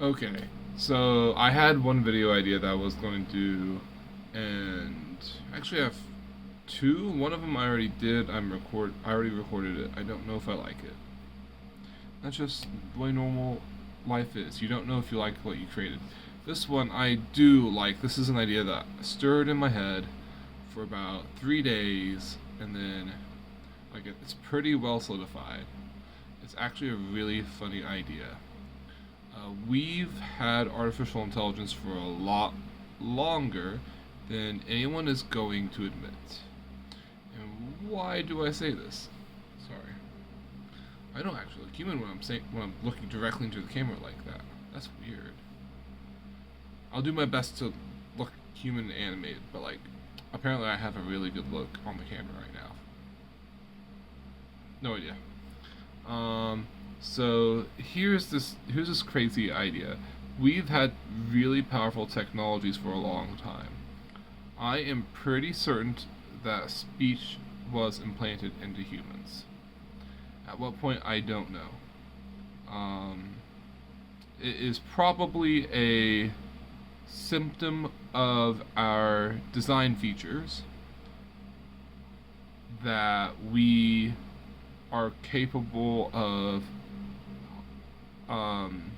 Okay, so I had one video idea that I was going to do, and actually I have two. One of them I already did. I already recorded it. I don't know if I like it. That's just the way normal life is. You don't know if you like what you created. This one I do like. This is an idea that stirred in my head for about 3 days, and then it's pretty well solidified. It's actually a really funny idea. We've had artificial intelligence for a lot longer than anyone is going to admit. And why do I say this? Sorry, I don't actually look human when I'm looking directly into the camera like that. That's weird. I'll do my best to look human and animated, but apparently I have a really good look on the camera right now. No idea. So here's this crazy idea. We've had really powerful technologies for a long time. I am pretty certain that speech was implanted into humans. At what point, I don't know. Um, it is probably a symptom of our design features that we are capable of um,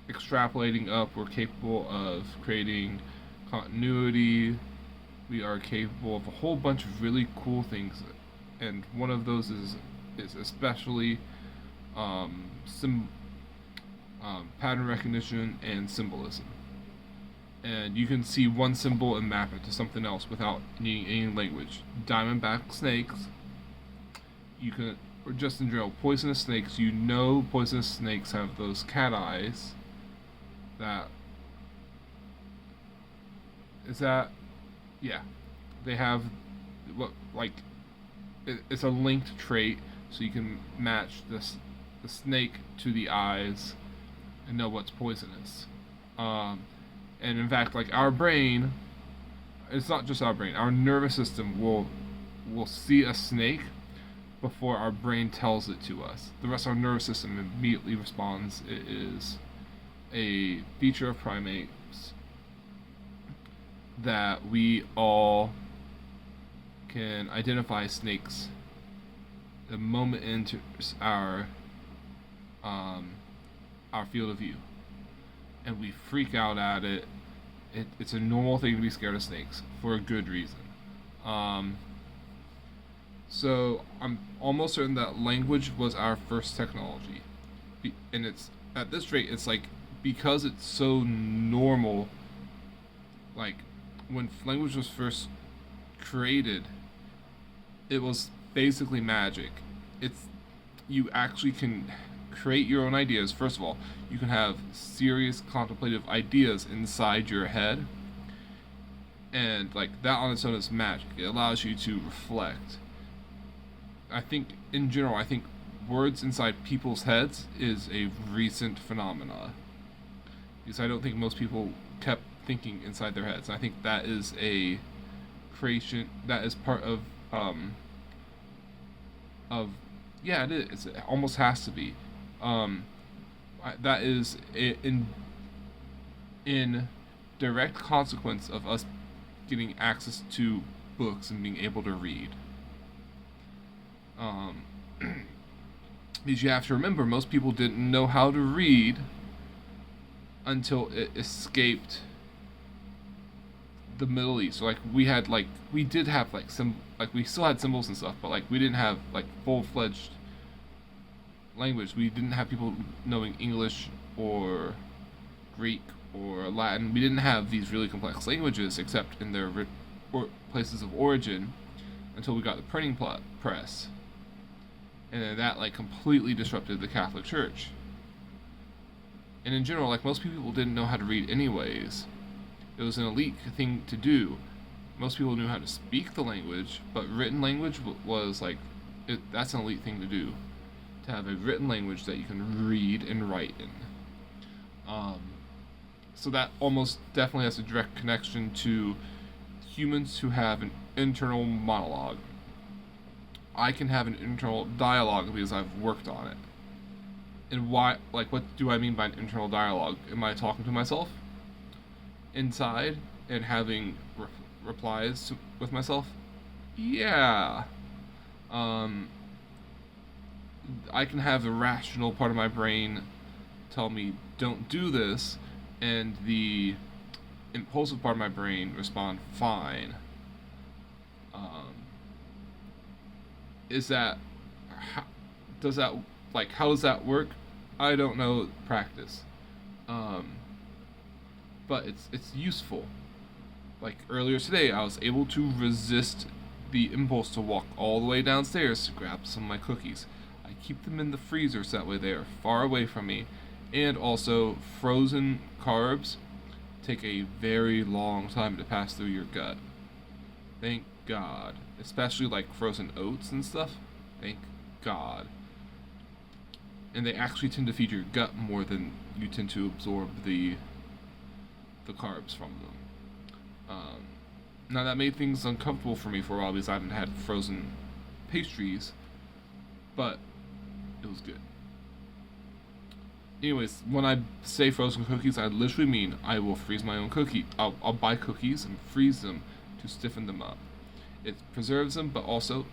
extrapolating up. We're capable of creating continuity. We are capable of a whole bunch of really cool things, and one of those is especially sim pattern recognition and symbolism. And you can see one symbol and map it to something else without needing any language. Diamondback snakes, you can, or just in general, poisonous snakes. You know, poisonous snakes have those cat eyes. That is that, yeah, they have what it's a linked trait, so you can match the snake to the eyes and know what's poisonous. Um, and in fact, our brain, it's not just our brain. Our nervous system will see a snake before our brain tells it to us. The rest of our nervous system immediately responds. It is a feature of primates that we all can identify snakes the moment it enters um, our field of view, and we freak out at it. It's a normal thing to be scared of snakes for a good reason. Um, so I'm almost certain that language was our first technology, and it's at this rate. It's because it's so normal. Like when language was first created, it was basically magic. It's You actually can create your own ideas. First of all, you can have serious contemplative ideas inside your head, and that on its own is magic. It allows you to reflect. I think in general, I think words inside people's heads is a recent phenomena, because I don't think most people kept thinking inside their heads. I think that is a creation that is part of yeah, it is. It almost has to be. Um, that is in direct consequence of us getting access to books and being able to read. Um, because you have to remember, most people didn't know how to read until it escaped the Middle East. So we did have we still had symbols and stuff, but we didn't have full fledged language. We didn't have people knowing English or Greek or Latin. We didn't have these really complex languages except in their places of origin until we got the printing press, and then that completely disrupted the Catholic Church. And in general, most people didn't know how to read anyways. It was an elite thing to do. Most people knew how to speak the language, but written language was that's an elite thing to do. To have a written language that you can read and write in. Um, so that almost definitely has a direct connection to humans who have an internal monologue. I can have an internal dialogue because I've worked on it. And why, like, what do I mean by an internal dialogue? Am I talking to myself inside and having replies with myself? Yeah. Um, I can have the rational part of my brain tell me, don't do this, and the impulsive part of my brain respond, fine. Um, is that, how, does that, like, how does that work? I don't know practice. Um, but it's useful. Like earlier today, I was able to resist the impulse to walk all the way downstairs to grab some of my cookies. I keep them in the freezer so that way they are far away from me. And also, frozen carbs take a very long time to pass through your gut. Thank God. Especially like frozen oats and stuff. Thank God. And they actually tend to feed your gut more than you tend to absorb the carbs from them. Now that made things uncomfortable for me for a while because I hadn't had frozen pastries, but it was good. Anyways, when I say frozen cookies, I literally mean I will freeze my own cookie. I'll buy cookies and freeze them to stiffen them up. It preserves them, but also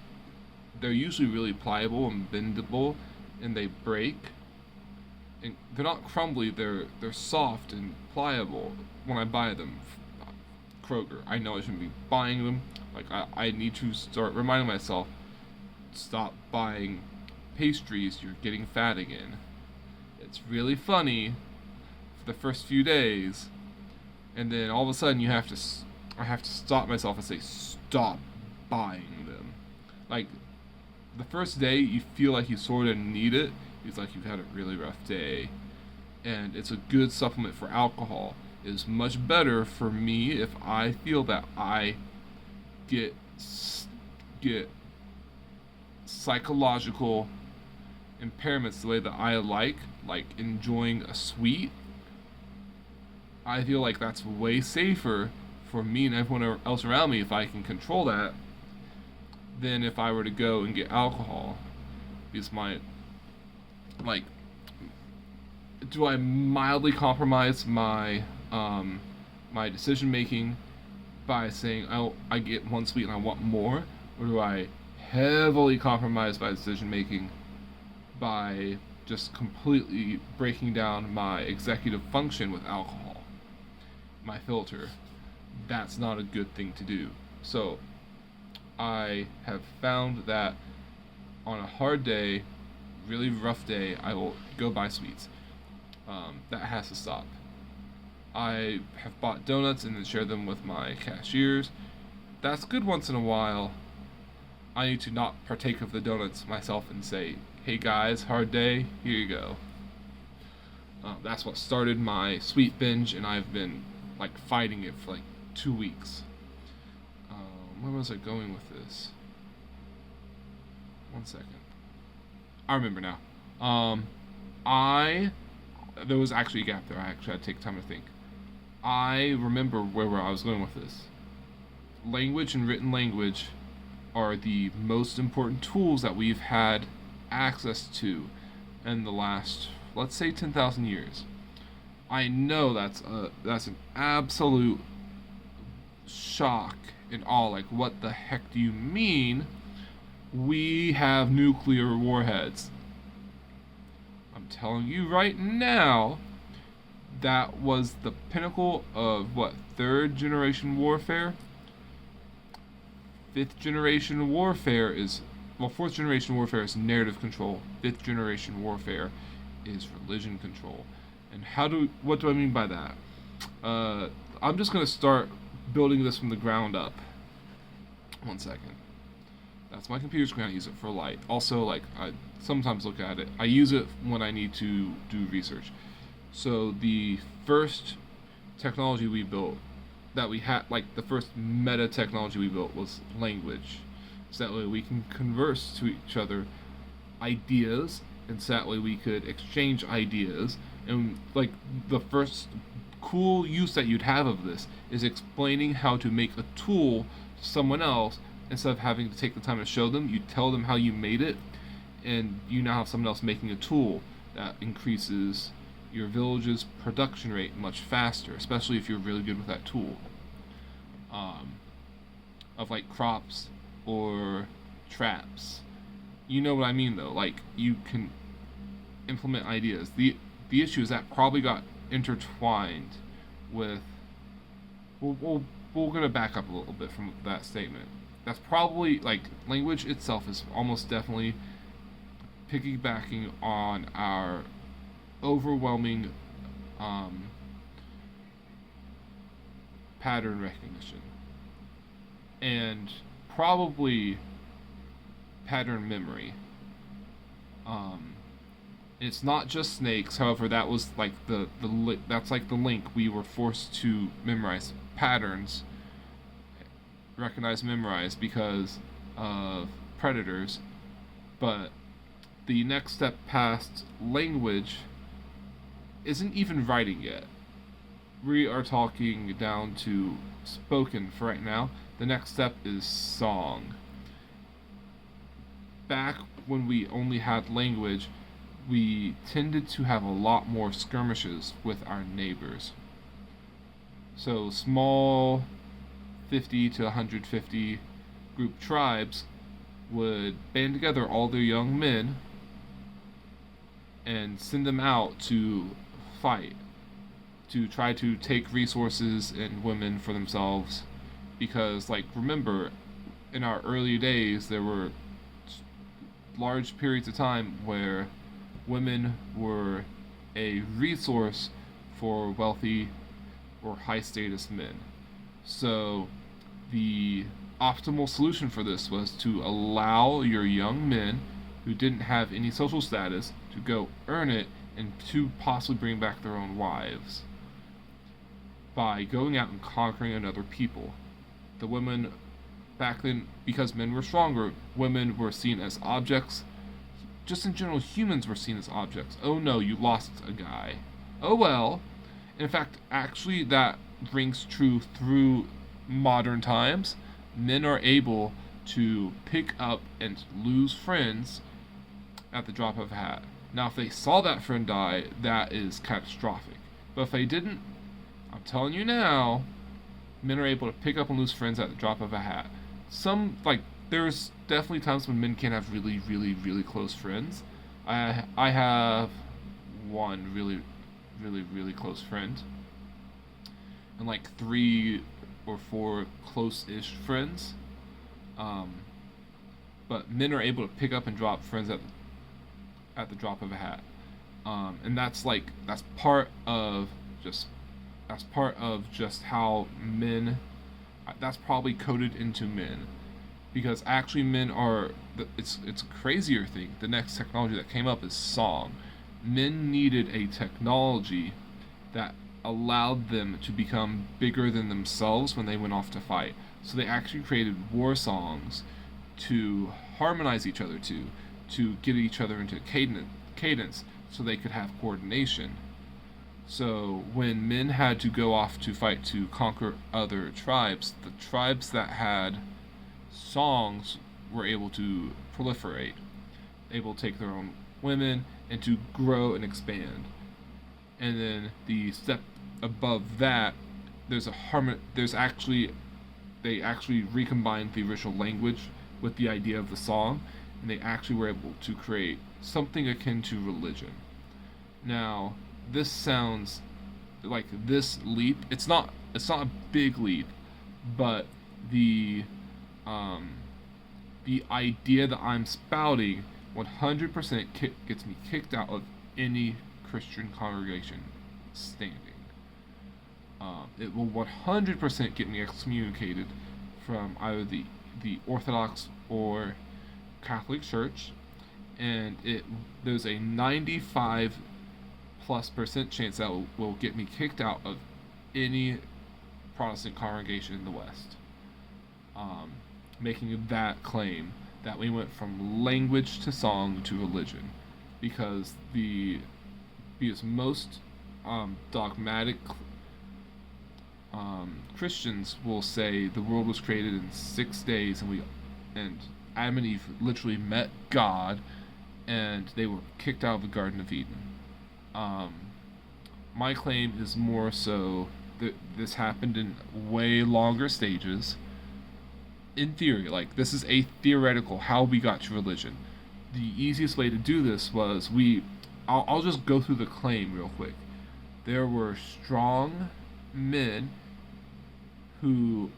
they're usually really pliable and bendable, and they break. And they're not crumbly. They're soft and pliable when I buy them. Kroger. I know I shouldn't be buying them. Like I need to start reminding myself, stop buying pastries. You're getting fat again. It's really funny for the first few days, and then all of a sudden I have to stop myself and say, stop buying them. Like the first day you feel like you sort of need it. It's like you've had a really rough day, and it's a good supplement for alcohol. It's much better for me if I feel that I get psychological impairments the way that I like enjoying a sweet. I feel like that's way safer for me and everyone else around me if I can control that than if I were to go and get alcohol. Because like, do I mildly compromise my my decision making by saying I get one sweet and I want more, or do I heavily compromise my decision making by just completely breaking down my executive function with alcohol, my filter? That's not a good thing to do. So I have found that on a hard day, really rough day, I will go buy sweets. That has to stop. I have bought donuts and then shared them with my cashiers. That's good once in a while. I need to not partake of the donuts myself and say, hey guys, hard day, here you go. That's what started my sweet binge, and I've been like fighting it for like 2 weeks. Where was I going with this? 1 second. I remember now. There was actually a gap there. I actually had to take time to think. I remember where I was going with this. Language and written language are the most important tools that we've had access to in the last, let's say, 10,000 years. I know that's an absolute shock and awe. Like, what the heck do you mean? We have nuclear warheads. I'm telling you right now, that was the pinnacle of what, third generation warfare? Fifth generation warfare is, well, fourth generation warfare is narrative control. Fifth generation warfare is religion control. And what do I mean by that? I'm just going to start building this from the ground up. 1 second. That's my computer screen. I use it for light. Also, like, I sometimes look at it. I use it when I need to do research. So the first technology we built that we had, like the first meta technology we built, was language. So that way we can converse to each other ideas, and so that way we could exchange ideas. And like the first cool use that you'd have of this is explaining how to make a tool to someone else. Instead of having to take the time to show them, you tell them how you made it, and you now have someone else making a tool. that increases your village's production rate much faster, especially if you're really good with that tool. Um, of like crops or traps. You know what I mean though. Like you can implement ideas. The issue is that probably got intertwined with. We'll, we'll, we're gonna back up a little bit from that statement. That's probably like language itself is almost definitely piggybacking on our overwhelming um, pattern recognition and probably pattern memory. Um, it's not just snakes. However, that was like that's like the link. We were forced to memorize patterns, recognize, memorize because of predators. But the next step past language isn't even writing yet. We are talking down to spoken for right now. The next step is song. Back when we only had language, we tended to have a lot more skirmishes with our neighbors. So small 50 to 150 group tribes would band together all their young men and send them out to fight, to try to take resources and women for themselves. Because, like, remember, in our early days, there were large periods of time where women were a resource for wealthy or high status men. So, the optimal solution for this was to allow your young men who didn't have any social status to go earn it and to possibly bring back their own wives by going out and conquering another people. The women back then, because men were stronger, women were seen as objects. Just in general, humans were seen as objects. Oh no, you lost a guy. Oh well. In fact, actually, that rings true through modern times. Men are able to pick up and lose friends at the drop of a hat. Now, if they saw that friend die, that is catastrophic. But if they didn't, I'm telling you now, men are able to pick up and lose friends at the drop of a hat. There's definitely times when men can have really, really, really close friends. I have one really, really, really close friend, and like 3 or 4 close-ish friends. But men are able to pick up and drop friends at the drop of a hat, and that's part of just how men. That's probably coded into men, because actually men are. It's a crazier thing. The next technology that came up is song. Men needed a technology that allowed them to become bigger than themselves when they went off to fight. So they actually created war songs to harmonize each other to get each other into cadence so they could have coordination. So when men had to go off to fight to conquer other tribes, the tribes that had songs were able to proliferate, able to take their own women and to grow and expand. And then the step above that, they actually recombined the original language with the idea of the song, and they actually were able to create something akin to religion. Now, this sounds like this leap. It's not a big leap, but the idea that I'm spouting 100% gets me kicked out of any Christian congregation standing. It will 100% get me excommunicated from either the Orthodox or Catholic Church, and there's a 95+% chance that will get me kicked out of any Protestant congregation in the West. Making that claim that we went from language to song to religion, because most dogmatic Christians will say the world was created in 6 days, and Adam and Eve literally met God and they were kicked out of the Garden of Eden. Um, my claim is more so that this happened in way longer stages. In theory, like, this is a theoretical how we got to religion. The easiest way to do this was I'll just go through the claim real quick. There were strong men who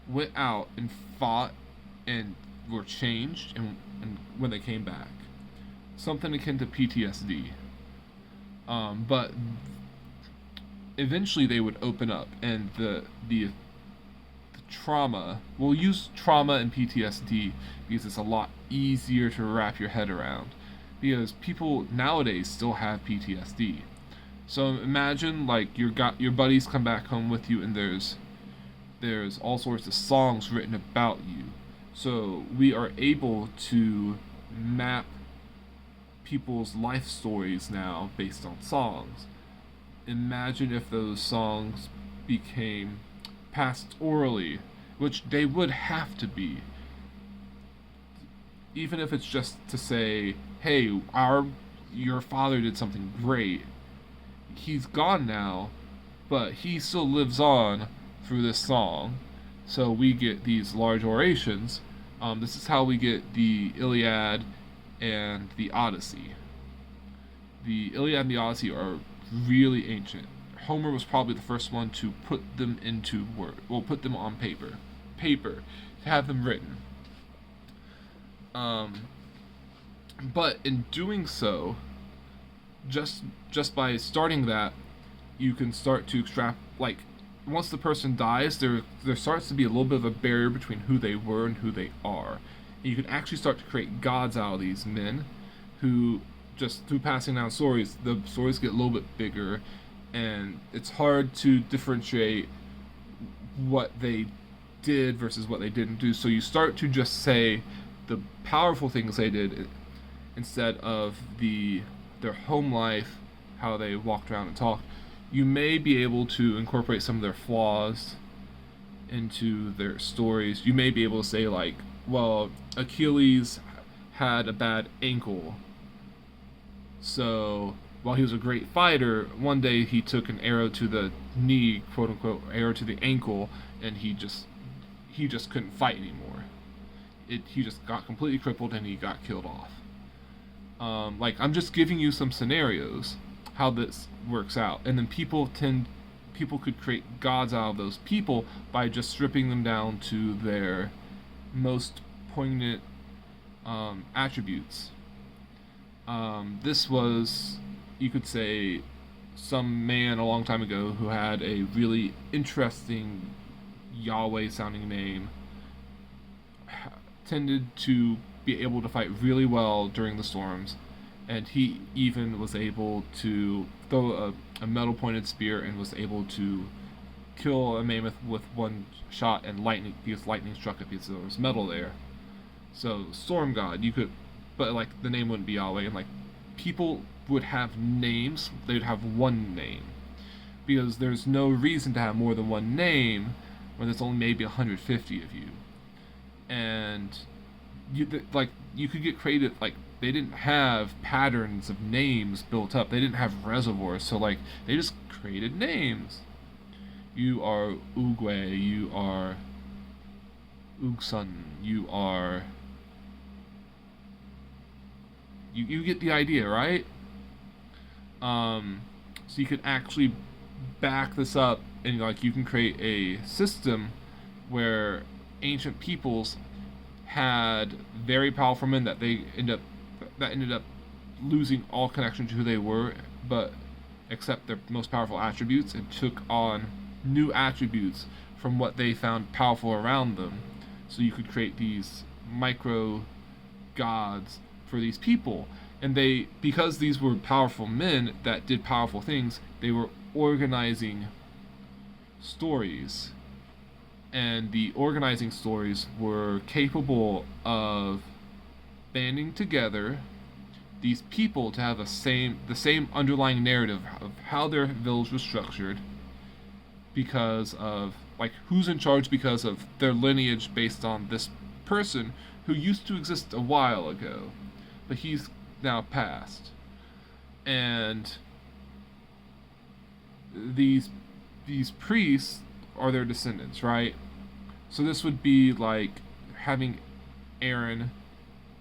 went out and fought and were changed, and when they came back, something akin to PTSD. But eventually they would open up, and the trauma. We'll use trauma and PTSD because it's a lot easier to wrap your head around. Because people nowadays still have PTSD. So imagine like your buddies come back home with you, and there's all sorts of songs written about you. So we are able to map people's life stories now based on songs. Imagine if those songs became passed orally, which they would have to be. Even if it's just to say, hey, your father did something great. He's gone now, but he still lives on through this song. So we get these large orations. This is how we get the Iliad and the Odyssey. The Iliad and the Odyssey are really ancient. Homer was probably the first one to put them into put them on paper, to have them written. But in doing so, just by starting that, you can start to extract, like, once the person dies, there starts to be a little bit of a barrier between who they were and who they are. And you can actually start to create gods out of these men, who just through passing down stories, the stories get a little bit bigger, and it's hard to differentiate what they did versus what they didn't do. So you start to just say the powerful things they did instead of their home life, how they walked around and talked. You may be able to incorporate some of their flaws into their stories. You may be able to say, like, well, Achilles had a bad ankle, so while he was a great fighter, one day he took an arrow to the knee, quote unquote, arrow to the ankle, and he just couldn't fight anymore. He just got completely crippled and he got killed off. Like, I'm just giving you some scenarios how this works out, and then people could create gods out of those people by just stripping them down to their most poignant attributes. This was, you could say, some man a long time ago who had a really interesting Yahweh sounding name, tended to be able to fight really well during the storms, and he even was able to throw a metal pointed spear and was able to kill a mammoth with one shot, and lightning struck it because there was metal there. So storm god, but like the name wouldn't be Yahweh, and like people would have names, they'd have one name, because there's no reason to have more than one name when there's only maybe 150 of you. And you could get creative. Like, they didn't have patterns of names built up, they didn't have reservoirs, so like they just created names. You are Ugwe, you are Ugsun, you are, you get the idea, right? So you could actually back this up, and like you can create a system where ancient peoples had very powerful men that ended up losing all connection to who they were, but accept their most powerful attributes and took on new attributes from what they found powerful around them. So you could create these micro gods for these people. And because these were powerful men that did powerful things, they were organizing stories. And the organizing stories were capable of banding together these people to have the same underlying narrative of how their village was structured, because of like who's in charge, because of their lineage based on this person who used to exist a while ago, but he's now passed, and these these priests are their descendants, right? So this would be like having Aaron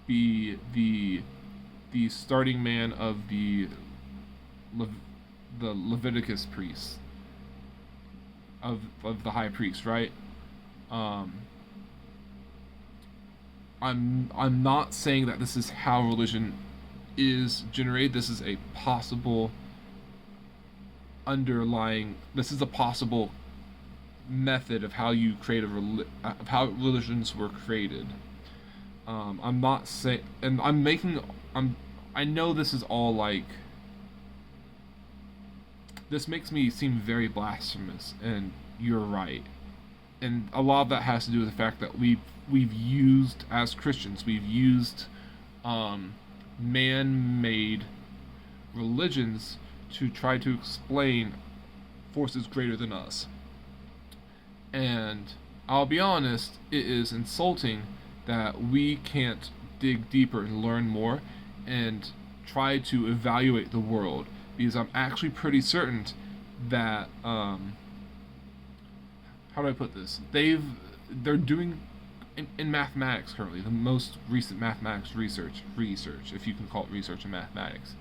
be the starting man of the Leviticus priests of the high priest, right? Um, I'm not saying that this is how religion is generated. This is a possible underlying. This is a possible method of how you create of how religions were created. I'm not saying, and I'm making. I know this is all like. This makes me seem very blasphemous, and you're right. And a lot of that has to do with the fact that we've used, as Christians, we've used man-made religions to try to explain forces greater than us. And I'll be honest, it is insulting that we can't dig deeper and learn more and try to evaluate the world, because I'm actually pretty certain that how do I put this? They're doing in mathematics currently, the most recent mathematics research, if you can call it research in mathematics.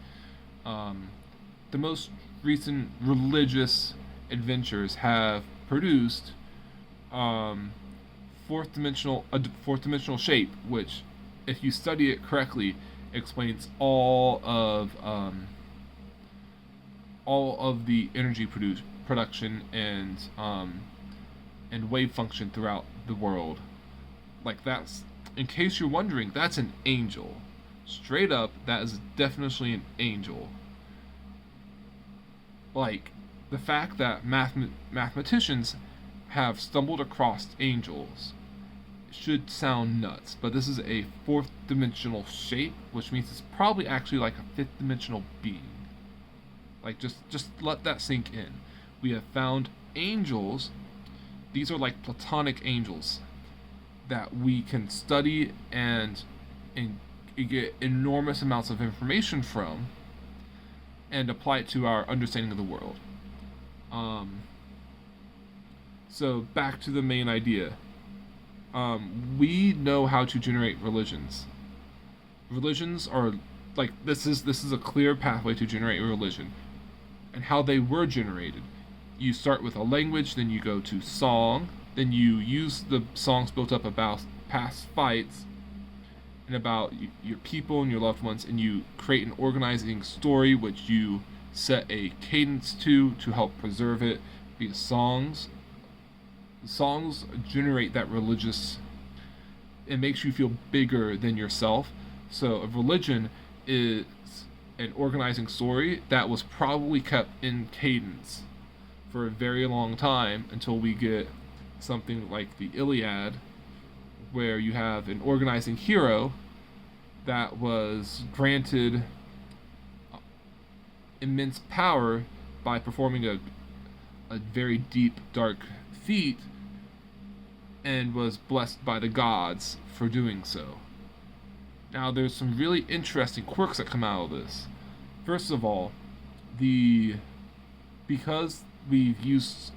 The most recent religious adventures have produced fourth dimensional shape, which, if you study it correctly, explains all of the energy production and wave function throughout the world. Like, that's, in case you're wondering, that's an angel. Straight up, that is definitely an angel. Like, the fact that mathematicians have stumbled across angels should sound nuts, but this is a fourth dimensional shape, which means it's probably actually like a fifth dimensional being. Like, just let that sink in. We have found angels. These are like platonic angels that we can study and get enormous amounts of information from and apply it to our understanding of the world. So back to the main idea. We know how to generate religions. Religions are like, this is a clear pathway to generate a religion, and how they were generated. You start with a language, then you go to song, then you use the songs built up about past fights and about your people and your loved ones, and you create an organizing story which you set a cadence to help preserve it. Because songs generate that religious, it makes you feel bigger than yourself. So a religion is an organizing story that was probably kept in cadence for a very long time until we get something like the Iliad, where you have an organizing hero that was granted immense power by performing a very deep, dark feat, and was blessed by the gods for doing so. Now, there's some really interesting quirks that come out of this. First of all, because we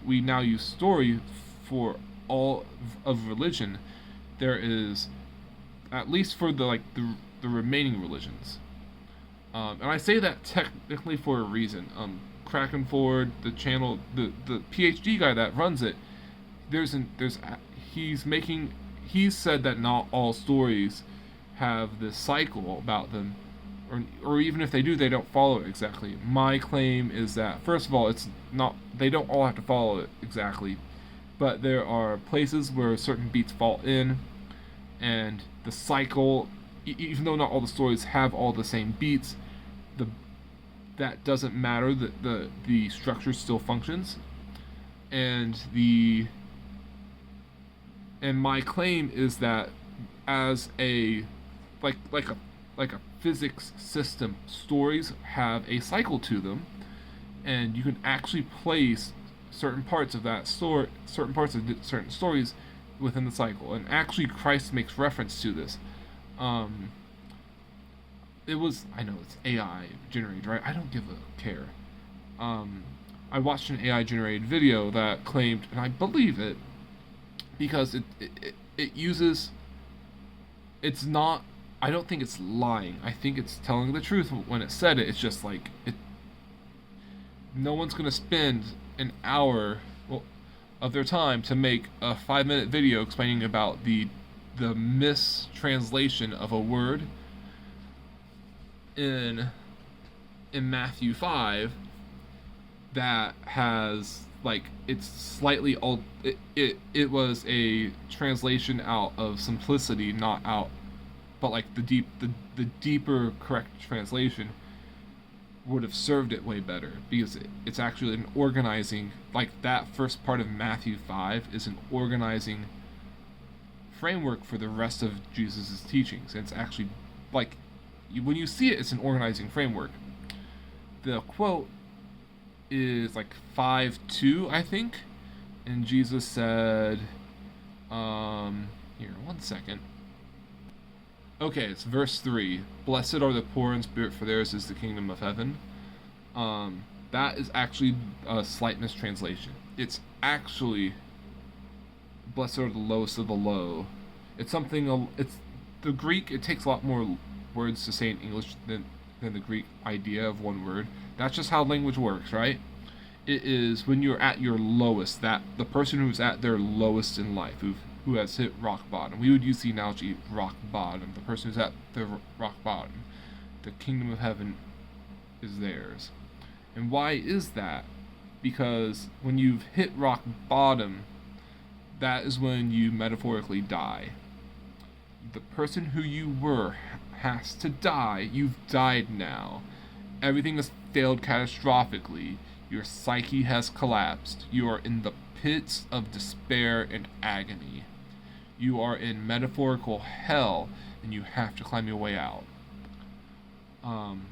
now use story for all of religion, there is, at least for the remaining religions, and I say that technically for a reason. Krakenford, the channel, the PhD guy that runs it, he's said that not all stories have this cycle about them, or even if they do, they don't follow it exactly. My claim is that, first of all, it's not, they don't all have to follow it exactly, but there are places where certain beats fall in, and the cycle, even though not all the stories have all the same beats, that doesn't matter. The structure still functions, and my claim is that as a like a physics system, stories have a cycle to them, and you can actually place certain parts of certain stories within the cycle. And actually, Christ makes reference to this. it was, I know it's AI generated, right? I don't give a care. Um, I watched an AI generated video that claimed, and I believe it, because it uses, it's not, I don't think it's lying. I think it's telling the truth when it said it. It's just like, no one's going to spend an hour, well, of their time to make a 5-minute video explaining about the mistranslation of a word in Matthew 5 that has, like, it's slightly old. It was a translation out of simplicity, not out, but like the deeper correct translation would have served it way better, because it's actually an organizing, like, that first part of Matthew 5 is an organizing framework for the rest of Jesus' teachings. And it's actually, like, when you see it, it's an organizing framework. The quote is like 5:2, I think, and Jesus said, here, one second. Okay, it's verse 3. Blessed are the poor in spirit, for theirs is the kingdom of heaven. That is actually a slight mistranslation. It's actually, blessed are the lowest of the low. It's something, it's the Greek, it takes a lot more words to say in English than the Greek idea of one word. That's just how language works, right? It is when you're at your lowest, that the person who's at their lowest in life, who has hit rock bottom. We would use the analogy rock bottom. The person who's at the rock bottom. The kingdom of heaven is theirs. And why is that? Because when you've hit rock bottom, that is when you metaphorically die. The person who you were has to die. You've died now. Everything has failed catastrophically. Your psyche has collapsed. You are in the pits of despair and agony. You are in metaphorical hell, and you have to climb your way out.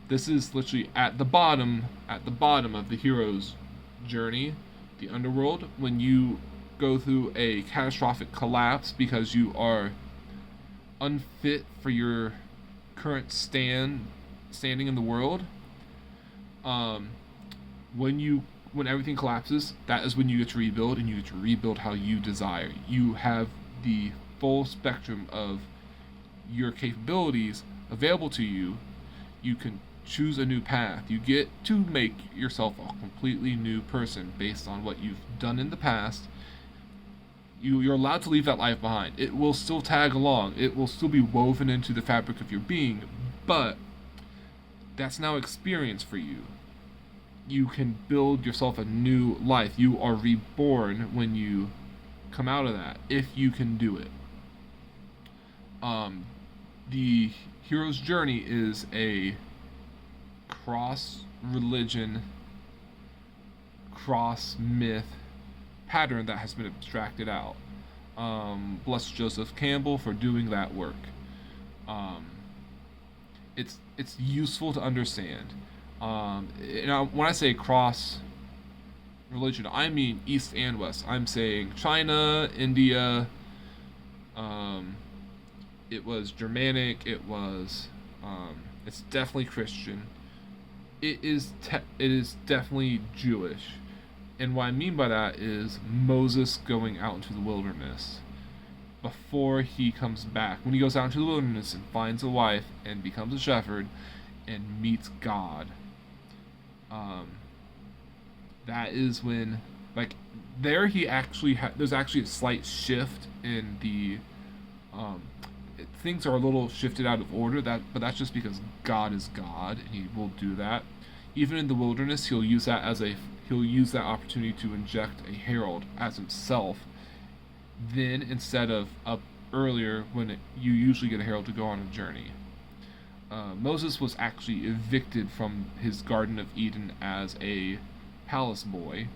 This is literally at the bottom of the hero's journey, the underworld, when you go through a catastrophic collapse because you are unfit for your current standing in the world. When everything collapses, that is when you get to rebuild, and you get to rebuild how you desire. You have the full spectrum of your capabilities available to you. You can choose a new path. You get to make yourself a completely new person based on what you've done in the past. You're allowed to leave that life behind. It will still tag along. It will still be woven into the fabric of your being, but that's now experience for you. You can build yourself a new life. You are reborn when you come out of that, if you can do it. The hero's journey is a cross-religion, cross-myth pattern that has been abstracted out. Bless Joseph Campbell for doing that work. It's useful to understand. When I say cross religion, I mean East and West. I'm saying China, India. It was Germanic. It's definitely Christian. It is definitely Jewish. And what I mean by that is Moses going out into the wilderness. Before he comes back, when he goes out into the wilderness and finds a wife and becomes a shepherd and meets God, that is when, like, there he actually there's actually a slight shift in the things are a little shifted out of order, but that's just because God is God and he will do that. Even in the wilderness, he'll use that opportunity to inject a herald as himself. Then, instead of up earlier when you usually get a herald to go on a journey. Moses was actually evicted from his Garden of Eden as a palace boy,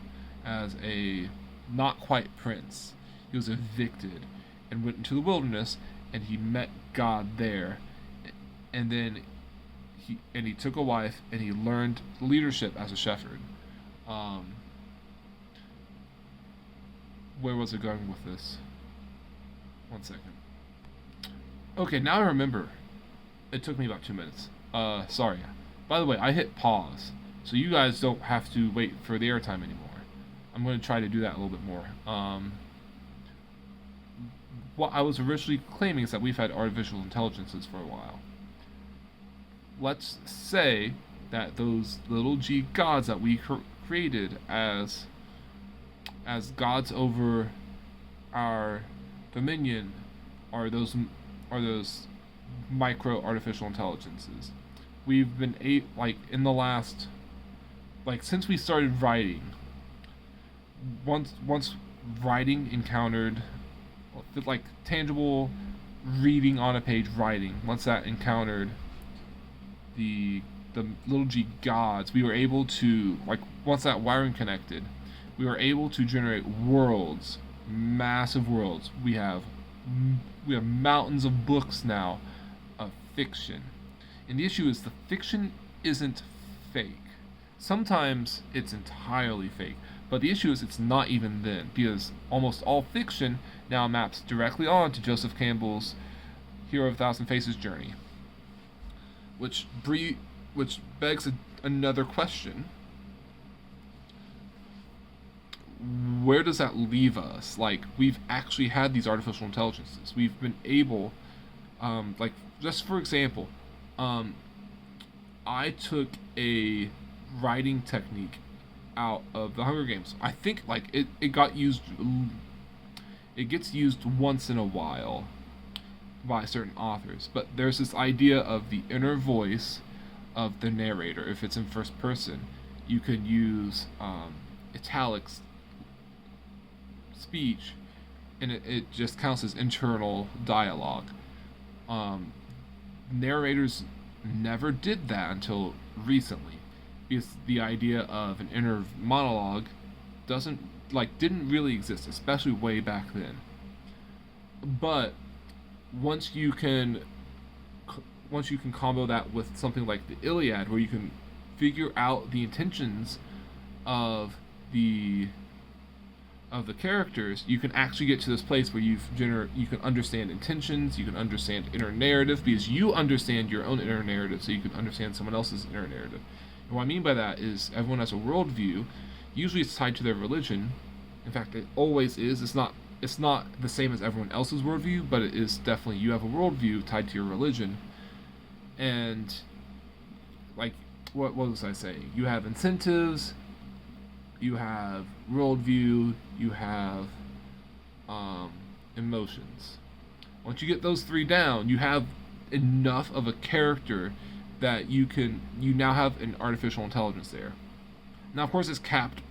as a not quite prince. He was evicted and went into the wilderness, and he met God there. And then he took a wife, and he learned leadership as a shepherd. Where was it going with this? One second. Okay, now I remember. It took me about 2 minutes. Sorry. By the way, I hit pause, so you guys don't have to wait for the airtime anymore. I'm going to try to do that a little bit more. What I was originally claiming is that we've had artificial intelligences for a while. Let's say that those little g gods that we created as gods over our dominion are those micro artificial intelligences. We've been in the last, since we started writing. Once writing encountered tangible reading on a page writing, once that encountered the little g gods, we were able to, once that wiring connected, we were able to generate worlds, massive worlds. We have mountains of books now of fiction. And the issue is the fiction isn't fake. Sometimes it's entirely fake. But the issue is it's not even then, because almost all fiction now maps directly on to Joseph Campbell's Hero of a Thousand Faces journey. Which begs another question. Where does that leave us? We've actually had these artificial intelligences. We've been able, just for example, I took a writing technique out of the Hunger Games. I think it got used. It gets used once in a while by certain authors, but there's this idea of the inner voice of the narrator. If it's in first person, you can use italics speech, and it just counts as internal dialogue. Narrators never did that until recently, because the idea of an inner monologue didn't really exist, especially way back then. But once you can combo that with something like the Iliad, where you can figure out the intentions of the characters, you can actually get to this place where you can understand intentions, you can understand inner narrative, because you understand your own inner narrative, so you can understand someone else's inner narrative. And what I mean by that is everyone has a worldview. Usually it's tied to their religion. In fact, it always is. It's not the same as everyone else's worldview, but it is definitely, you have a worldview tied to your religion. And what was I saying? You have incentives, you have worldview, you have emotions. Once you get those three down, you have enough of a character that you now have an artificial intelligence there. Now, of course, it's capped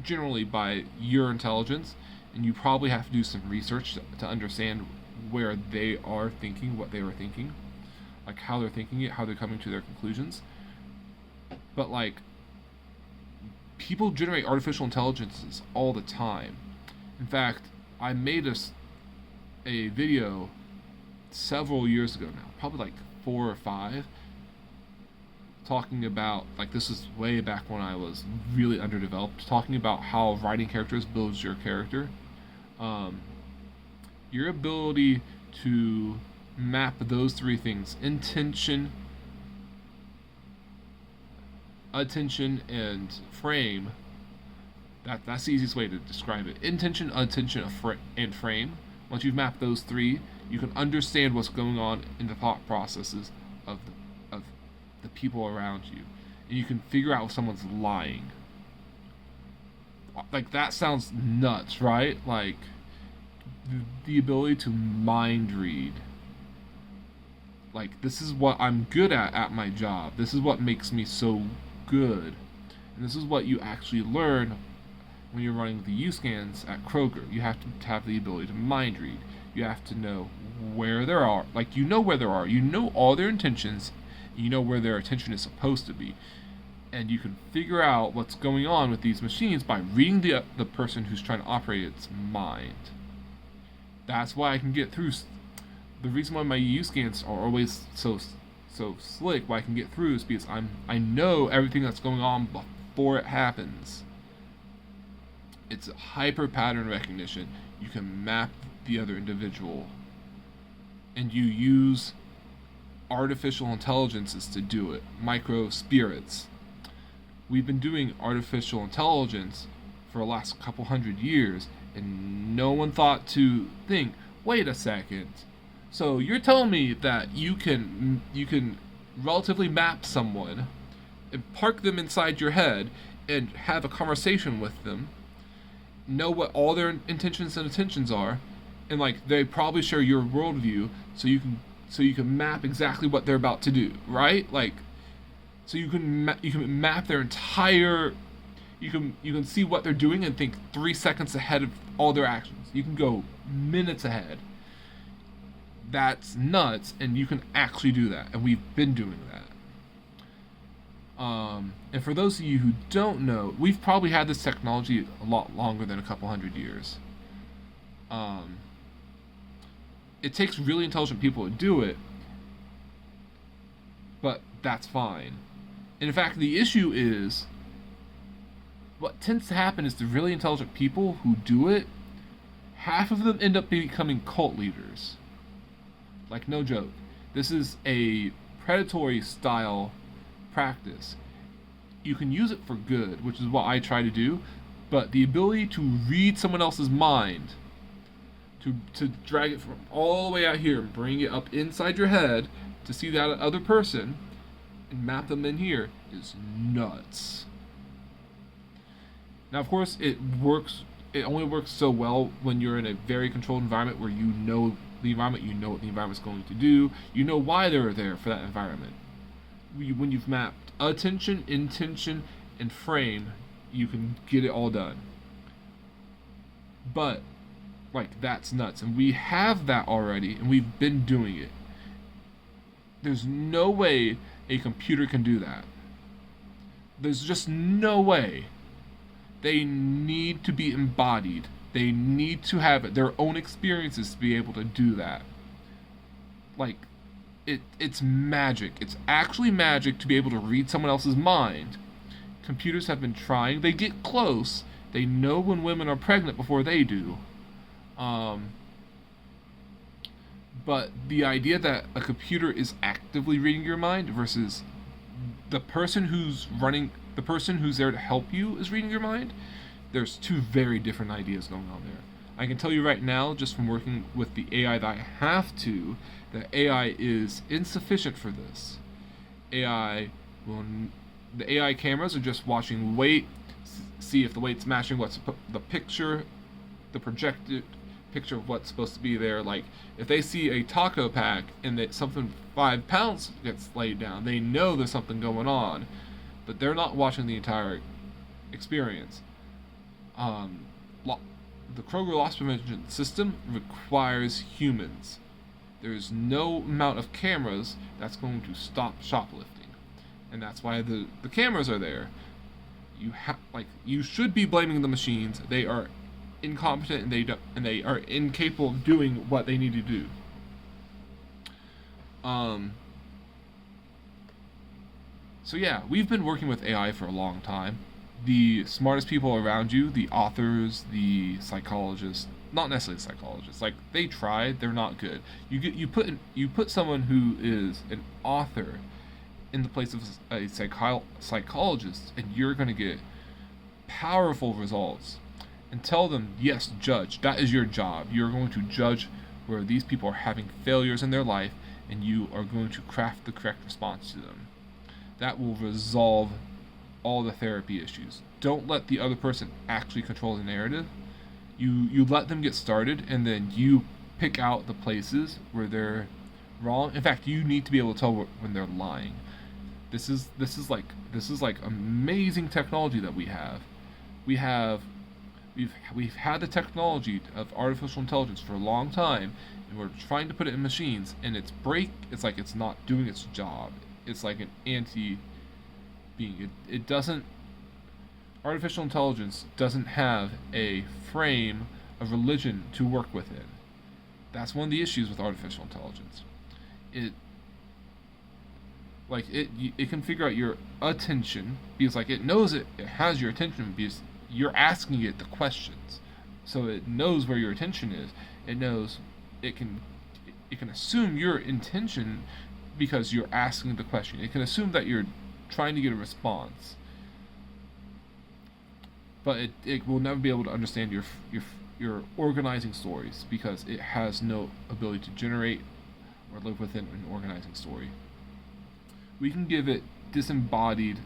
generally by your intelligence, and you probably have to do some research to understand where they are thinking, what they were thinking, how they're thinking it, how they're coming to their conclusions. But people generate artificial intelligences all the time. In fact, I made a video several years ago now, probably 4 or 5, talking about, this is way back when I was really underdeveloped, talking about how writing characters builds your character. Your ability to map those three things: intention, attention, and frame. That's the easiest way to describe it. Intention, attention, and frame. Once you've mapped those three, you can understand what's going on in the thought processes of the people around you, and you can figure out if someone's lying. That sounds nuts, right? The ability to mind read. This is what I'm good at my job. This is what makes me so good. And this is what you actually learn when you're running the U-scans at Kroger. You have to have the ability to mind read. You have to know where there are. You know where there are. You know all their intentions. You know where their attention is supposed to be. And you can figure out what's going on with these machines by reading the person who's trying to operate its mind. That's why I can get through. The reason why my U-scans are always so slick, why I can get through, is because I know everything that's going on before it happens. It's hyper pattern recognition. You can map the other individual, and you use artificial intelligences to do it, micro spirits. We've been doing artificial intelligence for the last couple hundred years, and no one thought to think, wait a second. So you're telling me that you can relatively map someone and park them inside your head and have a conversation with them, know what all their intentions and attentions are, and like they probably share your worldview, so you can map exactly what they're about to do, right? Like, so you can map their entire. You can see what they're doing and think 3 seconds ahead of all their actions. You can go minutes ahead. That's nuts, and you can actually do that, and we've been doing that. And for those of you who don't know, we've probably had this technology a lot longer than a couple hundred years. It takes really intelligent people to do it, but that's fine. And in fact, the issue is, what tends to happen is the really intelligent people who do it, half of them end up becoming cult leaders. Like, no joke. This is a predatory style practice. You can use it for good, which is what I try to do, but the ability to read someone else's mind, to drag it from all the way out here and bring it up inside your head to see that other person and map them in here, is nuts. Now, of course, it only works so well when you're in a very controlled environment where you know the environment, you know what the environment's going to do, you know why they're there for that environment. When you've mapped attention, intention, and frame, you can get it all done. But, like, that's nuts. And we have that already, and we've been doing it. There's no way a computer can do that. There's just no way. They need to be embodied. They need to have their own experiences to be able to do that. Like, it's magic. It's actually magic to be able to read someone else's mind. Computers have been trying. They get close. They know when women are pregnant before they do. But the idea that a computer is actively reading your mind versus the person who's there to help you is reading your mind, there's two very different ideas going on there. I can tell you right now, just from working with the AI that I have to, that AI is insufficient for this. The AI cameras are just watching weight, see if the weight's matching what's the projected picture of what's supposed to be there. Like, if they see a taco pack and that something 5 pounds gets laid down, they know there's something going on, but they're not watching the entire experience. The Kroger loss prevention system requires humans. There's no amount of cameras that's going to stop shoplifting, and that's why the cameras are there. You should be blaming the machines. They are incompetent, and they are incapable of doing what they need to do. So yeah, we've been working with AI for a long time. The smartest people around you, the authors, the psychologists, not necessarily psychologists, like, they try, they're not good. You put someone who is an author in the place of a psychologist, and you're going to get powerful results. And tell them, yes, judge. That is your job. You're going to judge where these people are having failures in their life, and you are going to craft the correct response to them. That will resolve all the therapy issues. Don't let the other person actually control the narrative. You let them get started, and then you pick out the places where they're wrong. In fact, you need to be able to tell when they're lying. This is like amazing technology that we have. We've had the technology of artificial intelligence for a long time, and we're trying to put it in machines, and it's like it's not doing its job. It's like an anti-being. It doesn't. Artificial intelligence doesn't have a frame of religion to work within. That's one of the issues with artificial intelligence. It can figure out your attention, because like it knows it has your attention because you're asking it the questions. So it knows where your attention is. It knows it can assume your intention because you're asking the question. It can assume that you're trying to get a response, but it will never be able to understand your organizing stories because it has no ability to generate or live within an organizing story. We can give it disembodied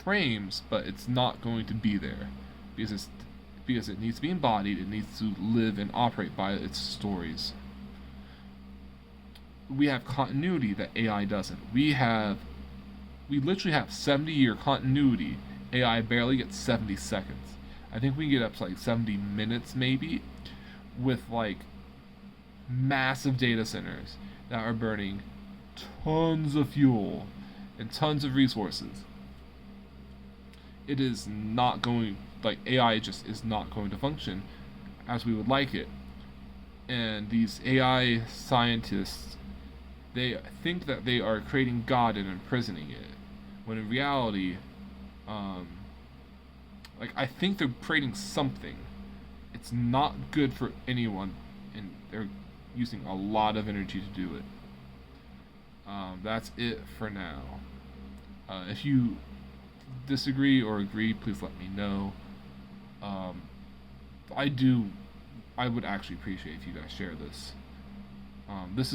frames, but it's not going to be there because it needs to be embodied. It needs to live and operate by its stories. We have continuity that AI doesn't. We literally have 70-year continuity. AI barely gets 70 seconds. I think we can get up to like 70 minutes maybe, with like massive data centers that are burning tons of fuel and tons of resources. It is not going, like, AI just is not going to function as we would like it. And these AI scientists, they think that they are creating God and imprisoning it, when in reality, like, I think they're creating something. It's not good for anyone, and they're using a lot of energy to do it. That's it for now. If you disagree or agree, please let me know. I would actually appreciate if you guys share this. This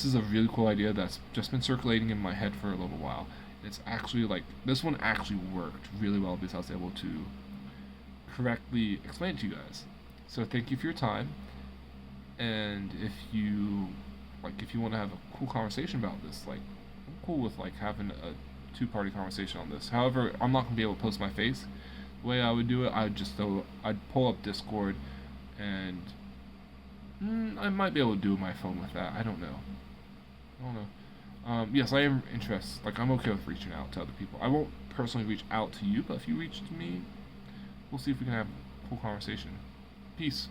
is a really cool idea that's just been circulating in my head for a little while. It's actually like, this one actually worked really well because I was able to correctly explain it to you guys. So thank you for your time, and if you want to have a cool conversation about this, like, I'm cool with like having a two-party conversation on this. However, I'm not gonna be able to post my face. The way I would do it, I'd pull up Discord, and I might be able to do my phone with that. I don't know. Yes, I am interested. Like, I'm okay with reaching out to other people. I won't personally reach out to you, but if you reach to me, we'll see if we can have a cool conversation. Peace.